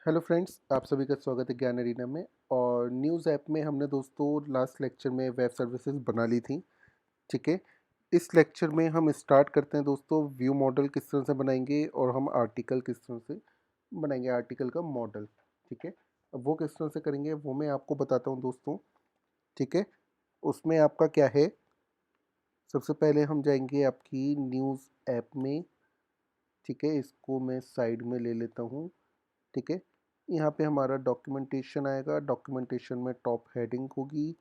Hello friends, आप सभी का स्वागत है ज्ञान अरीना में। और न्यूज़ ऐप में हमने दोस्तों लास्ट लेक्चर में वेब सर्विसेज बना ली थी। ठीक है। इस लेक्चर में हम स्टार्ट करते हैं दोस्तों, व्यू मॉडल किस तरह से बनाएंगे और हम आर्टिकल किस तरह से बनाएंगे, आर्टिकल का मॉडल। ठीक है। अब वो किस तरह से करेंगे वो मैं आपको बताता हूँ दोस्तों। ठीक है। उसमें आपका क्या है, सबसे पहले हम जाएंगे आपकी न्यूज़ ऐप में। ठीक है, इसको मैं साइड में ले लेता हूँ। ठीक है। यहाँ पे हमारा डॉक्यूमेंटेशन आएगा, डॉक्यूमेंटेशन में टॉप हेडिंग होगी।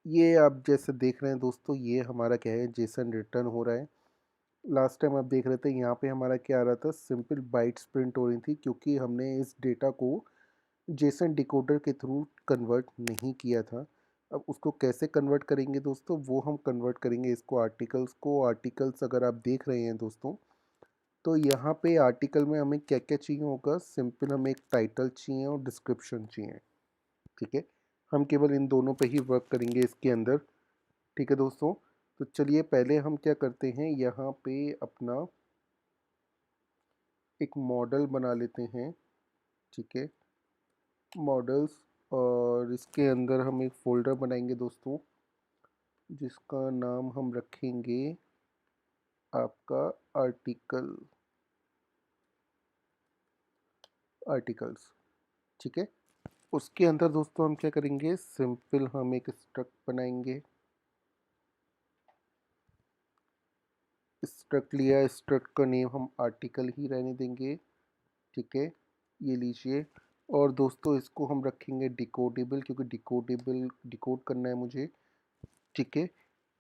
ये आप जैसे देख रहे हैं दोस्तों, ये हमारा क्या है, जेसन रिटर्न हो रहा है। लास्ट टाइम आप देख रहे थे यहाँ पे हमारा क्या आ रहा था, सिंपल बाइट्स प्रिंट हो रही थी, क्योंकि हमने इस डेटा को जेसन डिकोडर के थ्रू कन्वर्ट नहीं किया था। अब उसको कैसे कन्वर्ट करेंगे दोस्तों, वो हम कन्वर्ट करेंगे इसको आर्टिकल्स को। आर्टिकल्स अगर आप देख रहे हैं दोस्तों, तो यहाँ पे आर्टिकल में हमें क्या क्या चाहिए होगा, सिंपल हमें एक टाइटल चाहिए और डिस्क्रिप्शन चाहिए। ठीक है। हम केवल इन दोनों पे ही वर्क करेंगे इसके अंदर। ठीक है दोस्तों। तो चलिए पहले हम क्या करते हैं, यहाँ पे अपना एक मॉडल बना लेते हैं। ठीक है, मॉडल्स। और इसके अंदर हम एक फ़ोल्डर बनाएंगे दोस्तों, जिसका नाम हम रखेंगे आपका आर्टिकल, आर्टिकल्स। ठीक है। उसके अंदर दोस्तों हम क्या करेंगे, सिंपल हम एक स्ट्रक्ट बनाएंगे। स्ट्रक्ट लिया, स्ट्रक्ट का नेम हम आर्टिकल ही रहने देंगे। ठीक है, ये लीजिए। और दोस्तों इसको हम रखेंगे डिकोडेबल, क्योंकि डिकोडेबल डिकोड करना है मुझे। ठीक है।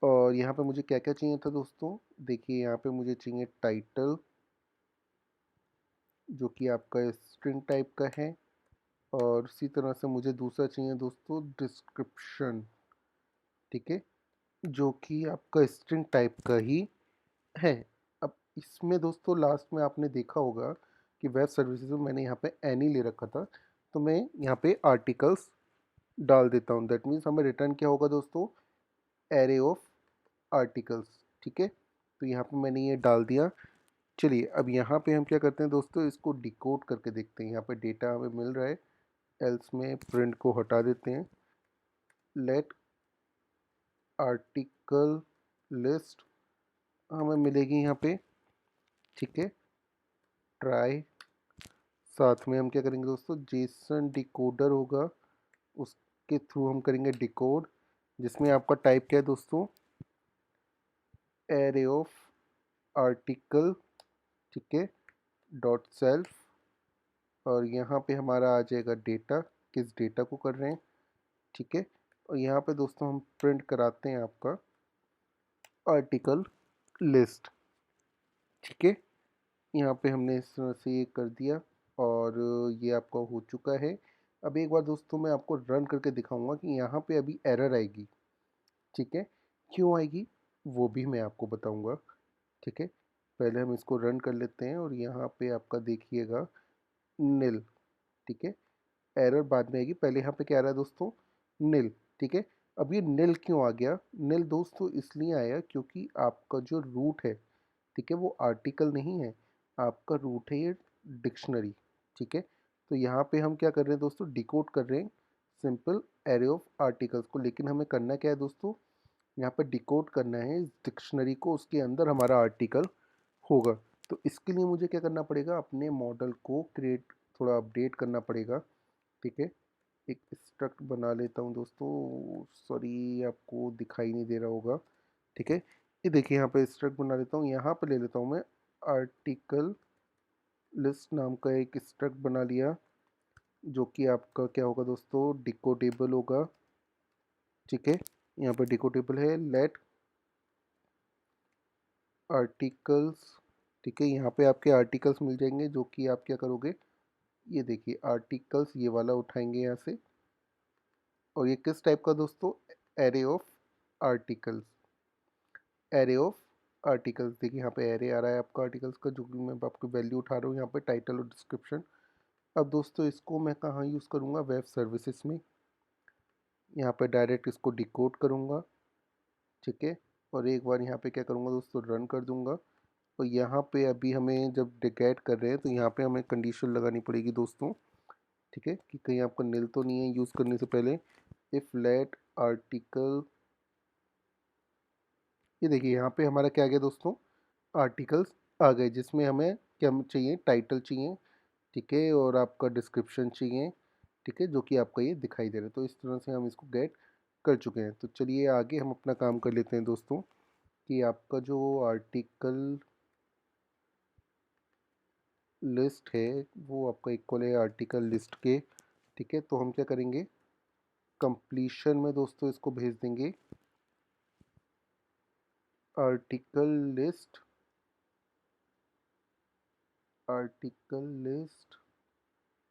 और यहाँ पे मुझे क्या क्या चाहिए था दोस्तों, देखिए यहाँ पे मुझे चाहिए टाइटल, जो कि आपका स्ट्रिंग टाइप का है। और उसी तरह से मुझे दूसरा चाहिए दोस्तों डिस्क्रिप्शन। ठीक है, जो कि आपका स्ट्रिंग टाइप का ही है। अब इसमें दोस्तों लास्ट में आपने देखा होगा कि वेब सर्विसेज में मैंने यहाँ पे एनी ले रखा था, तो मैं यहाँ पे आर्टिकल्स डाल देता हूँ। दैट मीन्स हमें रिटर्न क्या होगा दोस्तों, एरे ऑफ आर्टिकल्स। ठीक है, तो यहाँ पे मैंने ये डाल दिया। चलिए अब यहाँ पे हम क्या करते हैं दोस्तों, इसको डिकोड करके देखते हैं। यहाँ पे डेटा हमें मिल रहा है, एल्स में प्रिंट को हटा देते हैं। लेट आर्टिकल लिस्ट हमें मिलेगी यहाँ पे। ठीक है, ट्राई। साथ में हम क्या करेंगे दोस्तों, जेसन डिकोडर होगा, उसके थ्रू हम करेंगे डिकोड, जिसमें आपका टाइप क्या है दोस्तों, एरे ऑफ आर्टिकल। ठीक है, डॉट सेल्फ। और यहाँ पे हमारा आ जाएगा डेटा, किस डेटा को कर रहे हैं। ठीक है। और यहाँ पे दोस्तों हम प्रिंट कराते हैं आपका आर्टिकल लिस्ट। ठीक है, यहाँ पे हमने इस तरह से ये कर दिया। और ये आपका हो चुका है। अब एक बार दोस्तों मैं आपको रन करके दिखाऊंगा कि यहाँ पे अभी एरर आएगी। ठीक है, क्यों आएगी वो भी मैं आपको बताऊंगा। ठीक है, पहले हम इसको रन कर लेते हैं और यहाँ पे आपका देखिएगा नील। ठीक है, एरर बाद में आएगी, पहले यहाँ पे क्या आ रहा है दोस्तों, नील। ठीक है। अब ये नील क्यों आ गया, नील दोस्तों इसलिए आया क्योंकि आपका जो रूट है, ठीक है, वो आर्टिकल नहीं है, आपका रूट है ये डिक्शनरी। ठीक है, तो यहाँ पे हम क्या कर रहे हैं दोस्तों, डिकोड कर रहे हैं सिंपल एरे ऑफ आर्टिकल्स को। लेकिन हमें करना क्या है दोस्तों, यहाँ पे डिकोड करना है इस डिक्शनरी को, उसके अंदर हमारा आर्टिकल होगा। तो इसके लिए मुझे क्या करना पड़ेगा, अपने मॉडल को क्रिएट, थोड़ा अपडेट करना पड़ेगा। ठीक है, एक स्ट्रक्ट बना लेता हूँ दोस्तों, सॉरी आपको दिखाई नहीं दे रहा होगा। ठीक है, ये देखिए यहाँ पे स्ट्रक्ट बना लेता हूँ, यहाँ पे ले लेता हूँ मैं आर्टिकल लिस्ट नाम का एक स्ट्रक्ट बना लिया, जो कि आपका क्या होगा दोस्तों, डिकोडेबल होगा। ठीक है, यहाँ पर डिकोडेबल है, लेट आर्टिकल्स। ठीक है, यहाँ पे आपके आर्टिकल्स मिल जाएंगे, जो कि आप क्या करोगे, ये देखिए आर्टिकल्स ये वाला उठाएंगे यहाँ से। और ये किस टाइप का दोस्तों, array of articles, array of articles. देखिए यहाँ पे एरे आ रहा है आपका आर्टिकल्स का, जो कि मैं आपको वैल्यू उठा रहा हूँ यहाँ पे, टाइटल और डिस्क्रिप्शन। अब दोस्तों इसको मैं कहाँ यूज़ करूँगा, वेब सर्विसेज में। यहाँ पे डायरेक्ट इसको डिकोड करूँगा। ठीक है, और एक बार यहाँ पे क्या करूँगा दोस्तों, रन कर दूँगा। और यहाँ पे अभी हमें जब डिकेट कर रहे हैं, तो यहाँ पे हमें कंडीशन लगानी पड़ेगी दोस्तों, ठीक है, कि कहीं आपका नील तो नहीं है यूज़ करने से पहले। इफ़ लेट आर्टिकल, ये देखिए यहाँ पे हमारा क्या आ गया दोस्तों, आर्टिकल्स आ गए, जिसमें हमें क्या चाहिए, टाइटल चाहिए, ठीक है, और आपका डिस्क्रिप्शन चाहिए, ठीक है, जो कि आपका ये दिखाई दे रहा है। तो इस तरह से हम इसको गेट कर चुके हैं। तो चलिए आगे हम अपना काम कर लेते हैं दोस्तों, कि आपका जो आर्टिकल लिस्ट है वो आपका इक्वल है आर्टिकल लिस्ट के, ठीक है। तो हम क्या करेंगे, कंप्लीशन में दोस्तों इसको भेज देंगे आर्टिकल लिस्ट, आर्टिकल लिस्ट,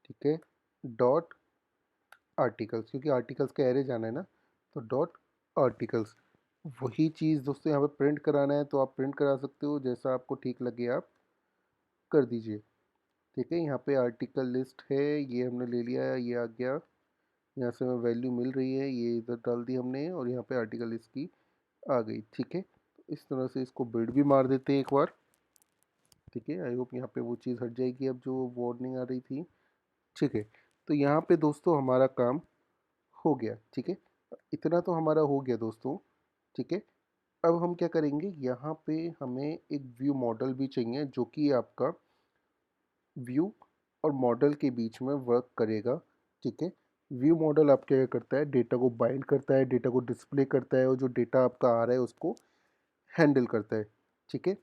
ठीक है, डॉट आर्टिकल्स, क्योंकि आर्टिकल्स का एरे जाना है ना, तो डॉट आर्टिकल्स। वही चीज़ दोस्तों यहाँ पे प्रिंट कराना है तो आप प्रिंट करा सकते हो, जैसा आपको ठीक लगे आप कर दीजिए, ठीक है। यहाँ पे आर्टिकल लिस्ट है, ये हमने ले लिया, ये आ गया, यहाँ से हमें वैल्यू मिल रही है, ये इधर डाल दी हमने, और यहाँ पे आर्टिकल लिस्ट की आ गई, ठीक है। तो इस तरह से इसको बिल्ड भी मार देते हैं एक बार, ठीक है। आई होप यहाँ पे वो चीज़ हट जाएगी अब जो वार्निंग आ रही थी, ठीक है। तो यहाँ पे दोस्तों हमारा काम हो गया, ठीक है। इतना तो हमारा हो गया दोस्तों, ठीक है। अब हम क्या करेंगे, यहाँ पे हमें एक व्यू मॉडल भी चाहिए जो कि आपका व्यू और मॉडल के बीच में वर्क करेगा, ठीक है। व्यू मॉडल आप क्या करता है, डेटा को बाइंड करता है, डेटा को डिस्प्ले करता है, और जो डेटा आपका आ रहा है उसको हैंडल करता है, ठीक है।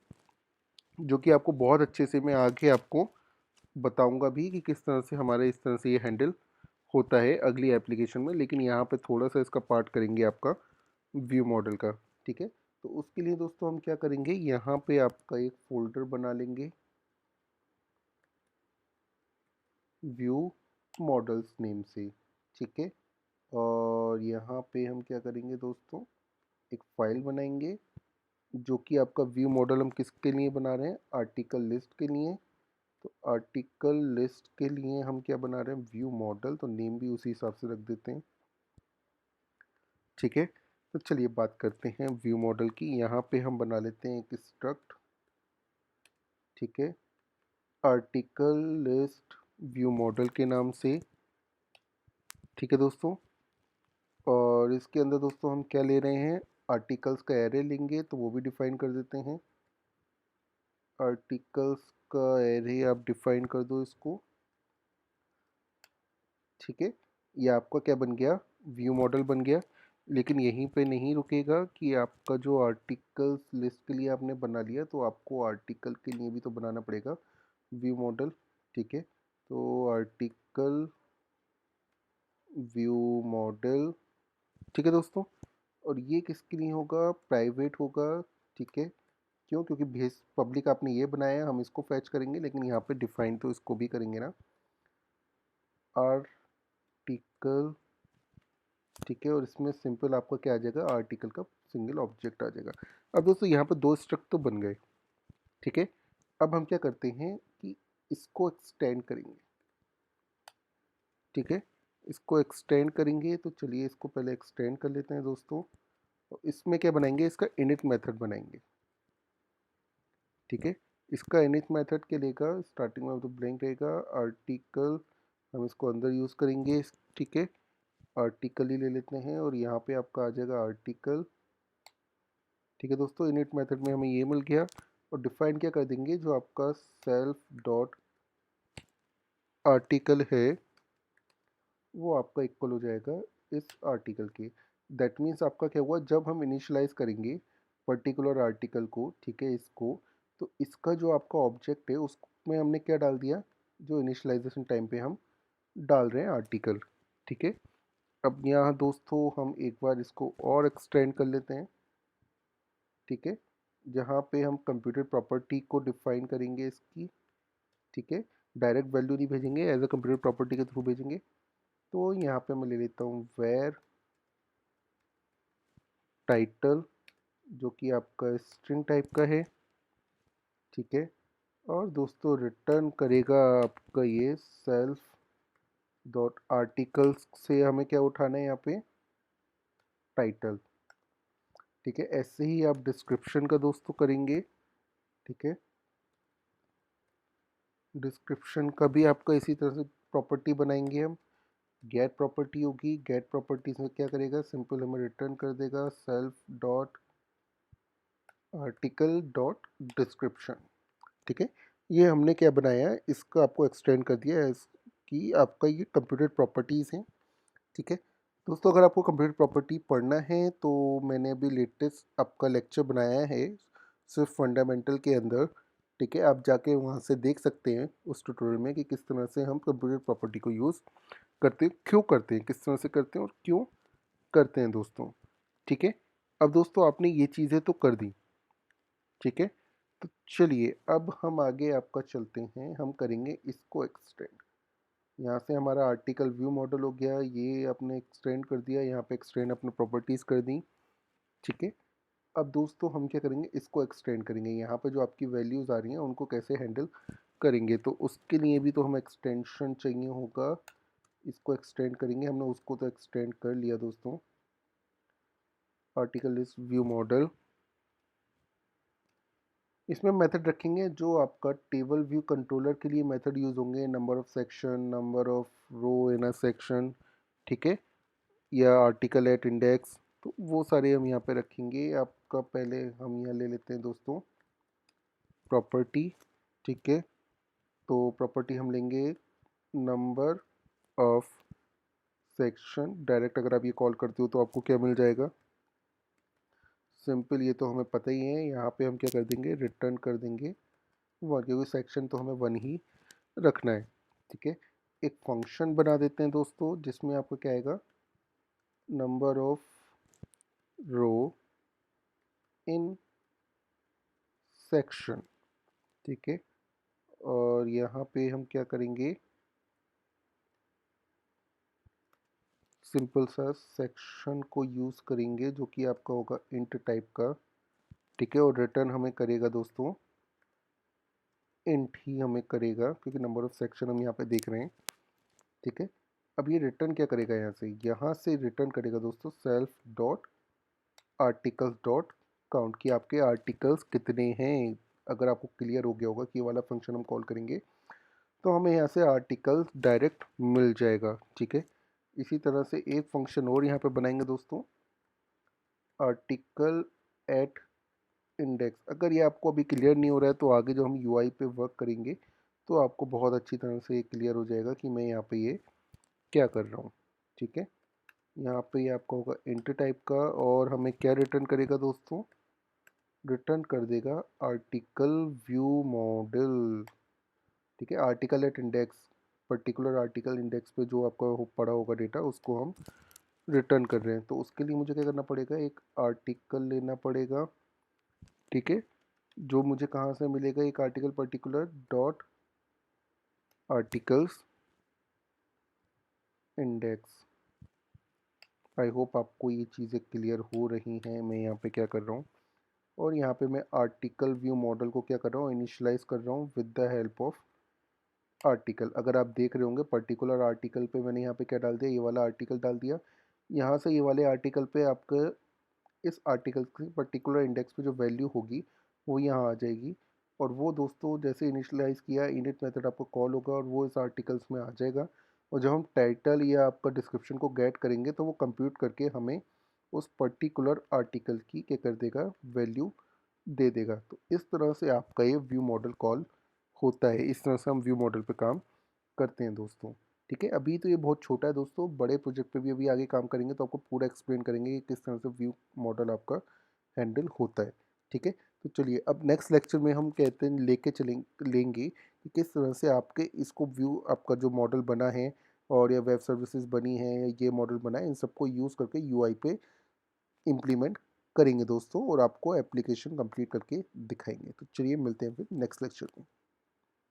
जो कि आपको बहुत अच्छे से मैं आगे आपको बताऊंगा भी कि किस तरह से हमारे इस तरह से ये हैंडल होता है अगली एप्लीकेशन में, लेकिन यहाँ पे थोड़ा सा इसका पार्ट करेंगे आपका व्यू मॉडल का, ठीक है। तो उसके लिए दोस्तों हम क्या करेंगे, यहाँ पे आपका एक फोल्डर बना लेंगे व्यू मॉडल्स नेम से, ठीक है। और यहाँ पे हम क्या करेंगे दोस्तों, एक फाइल बनाएंगे जो कि आपका व्यू मॉडल हम किसके लिए बना रहे हैं, आर्टिकल लिस्ट के लिए। तो आर्टिकल लिस्ट के लिए हम क्या बना रहे हैं, व्यू मॉडल, तो नेम भी उसी हिसाब से रख देते हैं, ठीक है। तो चलिए बात करते हैं व्यू मॉडल की। यहाँ पे हम बना लेते हैं एक स्ट्रक्ट, ठीक है, आर्टिकल लिस्ट व्यू मॉडल के नाम से, ठीक है दोस्तों। और इसके अंदर दोस्तों हम क्या ले रहे हैं, आर्टिकल्स का एरे लेंगे, तो वो भी डिफाइन कर देते हैं। आर्टिकल्स का एरे आप डिफाइन कर दो इसको, ठीक है। ये आपका क्या बन गया, व्यू मॉडल बन गया। लेकिन यहीं पे नहीं रुकेगा, कि आपका जो आर्टिकल्स लिस्ट के लिए आपने बना लिया, तो आपको आर्टिकल के लिए भी तो बनाना पड़ेगा व्यू मॉडल, ठीक है। तो आर्टिकल व्यू मॉडल, ठीक है दोस्तों। और ये किसके लिए होगा, प्राइवेट होगा, ठीक है। क्यों, क्योंकि भेज पब्लिक आपने ये बनाया है, हम इसको फैच करेंगे, लेकिन यहाँ पे डिफाइन तो इसको भी करेंगे ना, आर्टिकल, ठीक है। और इसमें सिंपल आपका क्या आ जाएगा, आर्टिकल का सिंगल ऑब्जेक्ट आ जाएगा। अब दोस्तों यहाँ पर दो स्ट्रक्ट तो बन गए, ठीक है। अब हम क्या करते हैं कि इसको एक्सटेंड करेंगे, ठीक है। इसको एक्सटेंड करेंगे, तो चलिए इसको पहले एक्सटेंड कर लेते हैं दोस्तों। तो इसमें क्या बनाएंगे, इसका इनिट मेथड बनाएंगे, ठीक है। इसका इनिट मेथड क्या लेगा, स्टार्टिंग में तो ब्लैंक रहेगा, आर्टिकल हम इसको अंदर यूज़ करेंगे, ठीक है। आर्टिकल ही ले लेते हैं, और यहाँ पे आपका आ जाएगा आर्टिकल, ठीक है दोस्तों। इनिट मेथड में हमें ये मिल गया, और डिफाइन क्या कर देंगे, जो आपका सेल्फ डॉट आर्टिकल है वो आपका इक्वल हो जाएगा इस आर्टिकल के। दैट मीन्स आपका क्या हुआ, जब हम इनिशियलाइज करेंगे पर्टिकुलर आर्टिकल को, ठीक है, इसको, तो इसका जो आपका ऑब्जेक्ट है उसमें हमने क्या डाल दिया, जो इनिशियलाइजेशन टाइम पे हम डाल रहे हैं आर्टिकल, ठीक है। अब यहाँ दोस्तों हम एक बार इसको और एक्सटेंड कर लेते हैं, ठीक है, जहाँ पे हम कंप्यूटर प्रॉपर्टी को डिफाइन करेंगे इसकी, ठीक है। डायरेक्ट वैल्यू नहीं भेजेंगे, एज अ कंप्यूटर प्रॉपर्टी के थ्रू भेजेंगे। तो यहाँ पे मैं ले लेता हूँ वेयर टाइटल, जो कि आपका स्ट्रिंग टाइप का है, ठीक है। और दोस्तों रिटर्न करेगा आपका ये सेल्फ डॉट आर्टिकल्स से हमें क्या उठाना है यहाँ पे, टाइटल, ठीक है। ऐसे ही आप डिस्क्रिप्शन का दोस्तों करेंगे, ठीक है। डिस्क्रिप्शन का भी आपका इसी तरह से प्रॉपर्टी बनाएंगे हम। गेट प्रॉपर्टी होगी, गेट प्रॉपर्टी में क्या करेगा, सिंपल हमें रिटर्न कर देगा self dot article dot description. ठीक है, ये हमने क्या बनाया है, इसका आपको एक्सटेंड कर दिया है कि आपका ये कंप्यूटर प्रॉपर्टीज़ हैं। ठीक है दोस्तों, अगर आपको कंप्यूटर प्रॉपर्टी पढ़ना है तो मैंने अभी लेटेस्ट आपका लेक्चर बनाया है सिर्फ फंडामेंटल के अंदर। ठीक है, आप जाके वहाँ से देख सकते हैं उस ट्यूटोरियल में कि किस तरह से हम कंप्यूटर प्रॉपर्टी को यूज़ करते हैं, क्यों करते हैं, किस तरह से करते हैं और क्यों करते हैं दोस्तों। ठीक है, अब दोस्तों आपने ये चीज़ें तो कर दी। ठीक है, तो चलिए अब हम आगे आपका चलते हैं, हम करेंगे इसको एक्सटेंड। यहाँ से हमारा आर्टिकल व्यू मॉडल हो गया, ये आपने एक्सटेंड कर दिया, यहाँ पे एक्सटेंड अपने प्रॉपर्टीज़ कर दी। ठीक है, अब दोस्तों हम क्या करेंगे, इसको एक्सटेंड करेंगे। यहाँ पे जो आपकी वैल्यूज़ आ रही हैं उनको कैसे हैंडल करेंगे, तो उसके लिए भी तो हमें एक्सटेंशन चाहिए होगा। इसको एक्सटेंड करेंगे, हमने उसको तो एक्सटेंड कर लिया दोस्तों। आर्टिकल लिस्ट व्यू मॉडल, इसमें मेथड रखेंगे जो आपका टेबल व्यू कंट्रोलर के लिए मेथड यूज़ होंगे, number of section, number of row in a section. ठीक है, या आर्टिकल एट इंडेक्स, तो वो सारे हम यहाँ पे रखेंगे। आपका पहले हम यहाँ ले लेते हैं दोस्तों प्रॉपर्टी। ठीक है, तो प्रॉपर्टी हम लेंगे नंबर ऑफ सेक्शन। डायरेक्ट अगर आप ये कॉल करते हो तो आपको क्या मिल जाएगा, सिंपल, ये तो हमें पता ही है। यहाँ पे हम क्या कर देंगे, रिटर्न कर देंगे वन, क्योंकि सेक्शन तो हमें वन ही रखना है। ठीक है, एक फंक्शन बना देते हैं दोस्तों जिसमें आपको क्या आएगा, number of row in section. ठीक है, और यहाँ पे हम क्या करेंगे, सिंपल सा सेक्शन को यूज़ करेंगे जो कि आपका होगा इंट टाइप का। ठीक है, और रिटर्न हमें करेगा दोस्तों इंट ही हमें करेगा, क्योंकि नंबर ऑफ सेक्शन हम यहाँ पे देख रहे हैं। ठीक है, अब ये रिटर्न क्या करेगा, यहाँ से रिटर्न करेगा दोस्तों self dot articles dot count, कि आपके आर्टिकल्स कितने हैं। अगर आपको क्लियर हो गया होगा कि ये वाला फंक्शन हम कॉल करेंगे तो हमें यहाँ से आर्टिकल्स डायरेक्ट मिल जाएगा। ठीक है, इसी तरह से एक फंक्शन और यहाँ पे बनाएंगे दोस्तों, आर्टिकल एट इंडेक्स। अगर ये आपको अभी क्लियर नहीं हो रहा है तो आगे जो हम यूआई पे वर्क करेंगे तो आपको बहुत अच्छी तरह से क्लियर हो जाएगा कि मैं यहाँ पे ये क्या कर रहा हूँ। ठीक है, यहाँ पे ये आपका होगा इंट टाइप का, और हमें क्या रिटर्न करेगा दोस्तों, रिटर्न कर देगा आर्टिकल व्यू मॉडल। ठीक है, article at index, particular article index पे जो आपका पड़ा होगा डेटा उसको हम रिटर्न कर रहे हैं। तो उसके लिए मुझे क्या करना पड़ेगा, एक आर्टिकल लेना पड़ेगा। ठीक है, जो मुझे कहाँ से मिलेगा, एक article particular dot articles index. I hope आपको ये चीज़ें क्लियर हो रही हैं मैं यहाँ पे क्या कर रहा हूँ। और यहाँ पे मैं आर्टिकल व्यू मॉडल को क्या कर रहा हूँ, इनिशियलाइज कर रहा हूँ with the help of article. अगर आप देख रहे होंगे पर्टिकुलर आर्टिकल पे मैंने यहाँ पे क्या डाल दिया, ये वाला आर्टिकल डाल दिया। यहाँ से ये वाले आर्टिकल पे आपका इस आर्टिकल की पर्टिकुलर इंडेक्स पे जो वैल्यू होगी वो यहाँ आ जाएगी। और वो दोस्तों जैसे इनिशियलाइज किया इनिट मेथड आपको कॉल होगा और वो इस आर्टिकल्स में आ जाएगा। और जब हम टाइटल या आपका डिस्क्रिप्शन को गेट करेंगे तो वो कंप्यूट करके हमें उस पर्टिकुलर आर्टिकल की क्या कर देगा, वैल्यू दे देगा। तो इस तरह से आपका ये व्यू मॉडल कॉल होता है, इस तरह से हम व्यू मॉडल पे काम करते हैं दोस्तों। ठीक है, अभी तो ये बहुत छोटा है दोस्तों, बड़े प्रोजेक्ट पे भी अभी आगे काम करेंगे तो आपको पूरा एक्सप्लेन करेंगे कि किस तरह से व्यू मॉडल आपका हैंडल होता है। ठीक है, तो चलिए अब नेक्स्ट लेक्चर में हम कहते हैं लेंगे कि किस तरह से आपके इसको व्यू आपका जो मॉडल बना है और या वेब सर्विसेज बनी है या ये मॉडल बना है, इन सबको यूज़ करके यूआई पे इम्प्लीमेंट करेंगे दोस्तों, और आपको एप्लीकेशन कंप्लीट करके दिखाएंगे। तो चलिए मिलते हैं फिर नेक्स्ट लेक्चर में।